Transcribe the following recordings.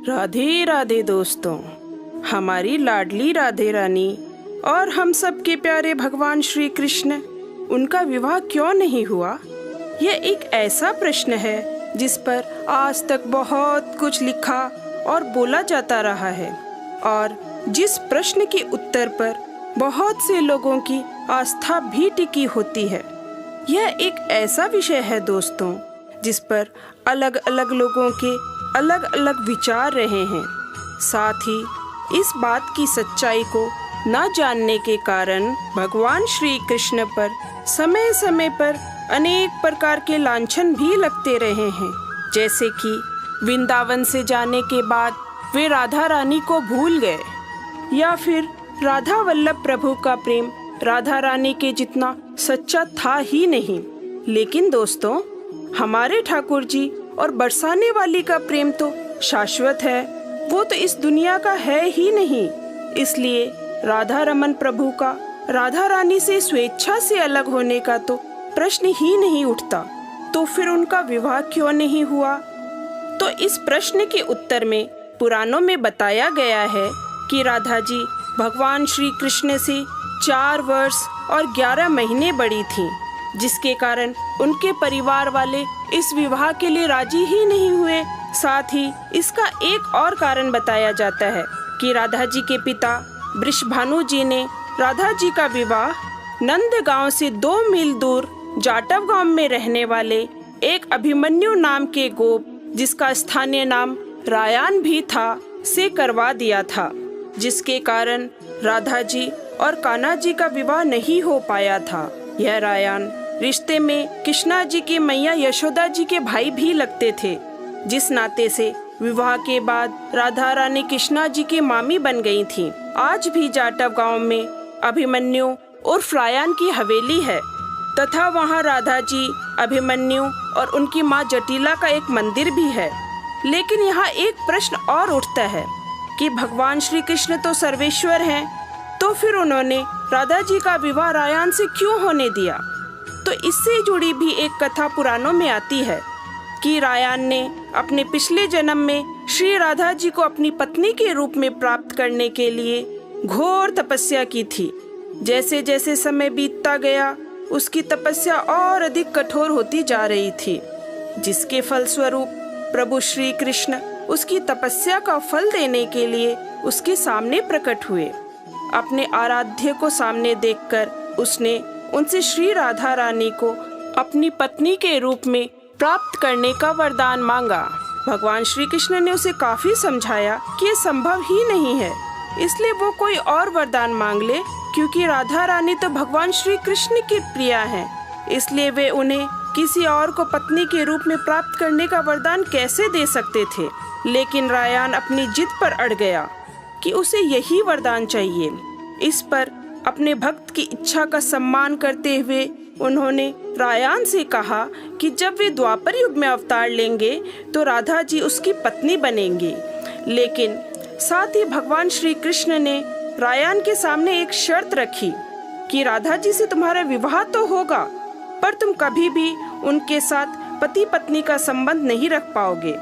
राधे राधे दोस्तों, हमारी लाडली राधे रानी और हम सब के प्यारे भगवान श्री कृष्ण, उनका विवाह क्यों नहीं हुआ? यह एक ऐसा प्रश्न है जिस पर आज तक बहुत कुछ लिखा और बोला जाता रहा है और जिस प्रश्न के उत्तर पर बहुत से लोगों की आस्था भी टिकी होती है। यह एक ऐसा विषय है दोस्तों, जिस पर अलग अलग लोगों के अलग अलग विचार रहे हैं। साथ ही इस बात की सच्चाई को न जानने के कारण भगवान श्री कृष्ण पर समय समय पर अनेक प्रकार के लांछन भी लगते रहे हैं। जैसे कि वृंदावन से जाने के बाद वे राधा रानी को भूल गए, या फिर राधा वल्लभ प्रभु का प्रेम राधा रानी के जितना सच्चा था ही नहीं। लेकिन दोस्तों, हमारे ठाकुर जी और बरसाने वाली का प्रेम तो शाश्वत है, वो तो इस दुनिया का है ही नहीं। इसलिए राधा रमन प्रभु का राधा रानी से स्वेच्छा से अलग होने का तो प्रश्न ही नहीं उठता। तो फिर उनका विवाह क्यों नहीं हुआ? तो इस प्रश्न के उत्तर में पुराणों में बताया गया है कि राधा जी भगवान श्री कृष्ण से 4 वर्ष और 11 महीने बड़ी थीं, जिसके कारण उनके परिवार वाले इस विवाह के लिए राजी ही नहीं हुए। साथ ही इसका एक और कारण बताया जाता है कि राधा जी के पिता वृषभानु जी ने राधा जी का विवाह नंद गांव से 2 मील दूर जाटव गांव में रहने वाले एक अभिमन्यु नाम के गोप, जिसका स्थानीय नाम रायान भी था, से करवा दिया था, जिसके कारण राधा जी और कान्हा जी का विवाह नहीं हो पाया था। यह रायान रिश्ते में कृष्णा जी की मैया यशोदा जी के भाई भी लगते थे, जिस नाते से विवाह के बाद राधा रानी कृष्णा जी की मामी बन गई थीं। आज भी जाटव गांव में अभिमन्यु उर्फ रायान की हवेली है तथा वहां राधा जी, अभिमन्यु और उनकी मां जटिला का एक मंदिर भी है। लेकिन यहाँ एक प्रश्न और उठता है कि भगवान श्री कृष्ण तो सर्वेश्वर हैं, तो फिर उन्होंने राधा जी का विवाह रायान से क्यों होने दिया? तो इससे जुड़ी भी एक कथा पुराणों में आती है कि रायान ने अपने पिछले जन्म में श्री राधा जी को अपनी पत्नी के रूप में प्राप्त करने के लिए घोर तपस्या की थी। जैसे जैसे समय बीतता गया, उसकी तपस्या और अधिक कठोर होती जा रही थी, जिसके फलस्वरूप प्रभु श्री कृष्ण उसकी तपस्या का फल देने के लिए उसके सामने प्रकट हुए। अपने आराध्य को सामने देखकर उसने उनसे श्री राधा रानी को अपनी पत्नी के रूप में प्राप्त करने का वरदान मांगा। भगवान श्री कृष्ण ने उसे काफी समझाया कि ये संभव ही नहीं है, इसलिए वो कोई और वरदान मांग ले, क्योंकि राधा रानी तो भगवान श्री कृष्ण की प्रिया हैं, इसलिए वे उन्हें किसी और को पत्नी के रूप में प्राप्त करने का वरदान कैसे दे सकते थे। लेकिन रायान अपनी जिद पर अड़ गया कि उसे यही वरदान चाहिए। इस पर अपने भक्त की इच्छा का सम्मान करते हुए उन्होंने रायान से कहा कि जब वे द्वापर युग में अवतार लेंगे तो राधा जी उसकी पत्नी बनेंगी। लेकिन साथ ही भगवान श्री कृष्ण ने रायान के सामने एक शर्त रखी कि राधा जी से तुम्हारा विवाह तो होगा, पर तुम कभी भी उनके साथ पति पत्नी का संबंध नहीं रख पाओगे।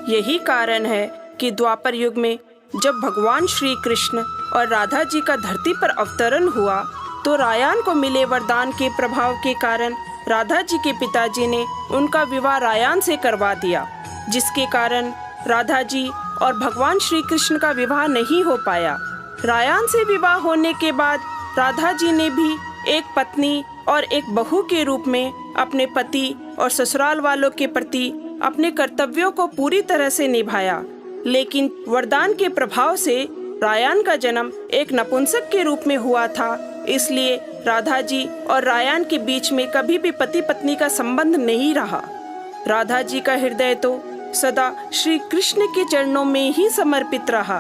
यही कारण है कि द्वापर युग में जब भगवान श्री कृष्ण और राधा जी का धरती पर अवतरण हुआ, तो रायान को मिले वरदान के प्रभाव के कारण राधा जी के पिताजी ने उनका विवाह रायान से करवा दिया, जिसके कारण राधा जी और भगवान श्री कृष्ण का विवाह नहीं हो पाया। रायान से विवाह होने के बाद राधा जी ने भी एक पत्नी और एक बहू के रूप में अपने पति और ससुराल वालों के प्रति अपने कर्तव्यों को पूरी तरह से निभाया। लेकिन वरदान के प्रभाव से रायान का जन्म एक नपुंसक के रूप में हुआ था, इसलिए राधा जी और रायान के बीच में कभी भी पति पत्नी का संबंध नहीं रहा। राधा जी का हृदय तो सदा श्री कृष्ण के चरणों में ही समर्पित रहा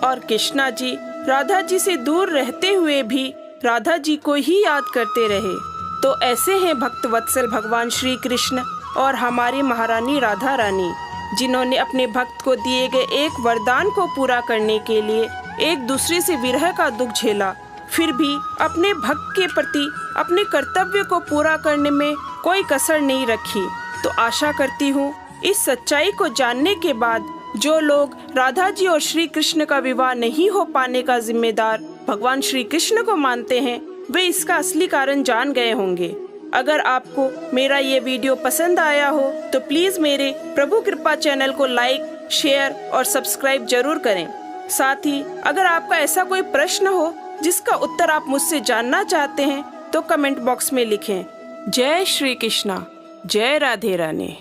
और कृष्णा जी राधा जी से दूर रहते हुए भी राधा जी को ही याद करते रहे। तो ऐसे हैं भक्त वत्सल भगवान श्री कृष्ण और हमारी महारानी राधा रानी, जिन्होंने अपने भक्त को दिए गए एक वरदान को पूरा करने के लिए एक दूसरे से विरह का दुख झेला, फिर भी अपने भक्त के प्रति अपने कर्तव्य को पूरा करने में कोई कसर नहीं रखी। तो आशा करती हूँ इस सच्चाई को जानने के बाद जो लोग राधा जी और श्री कृष्ण का विवाह नहीं हो पाने का जिम्मेदार भगवान श्री कृष्ण को मानते हैं, वे इसका असली कारण जान गए होंगे। अगर आपको मेरा ये वीडियो पसंद आया हो तो प्लीज मेरे प्रभु कृपा चैनल को लाइक, शेयर और सब्सक्राइब जरूर करें। साथ ही अगर आपका ऐसा कोई प्रश्न हो जिसका उत्तर आप मुझसे जानना चाहते हैं तो कमेंट बॉक्स में लिखें। जय श्री कृष्णा, जय राधे रानी।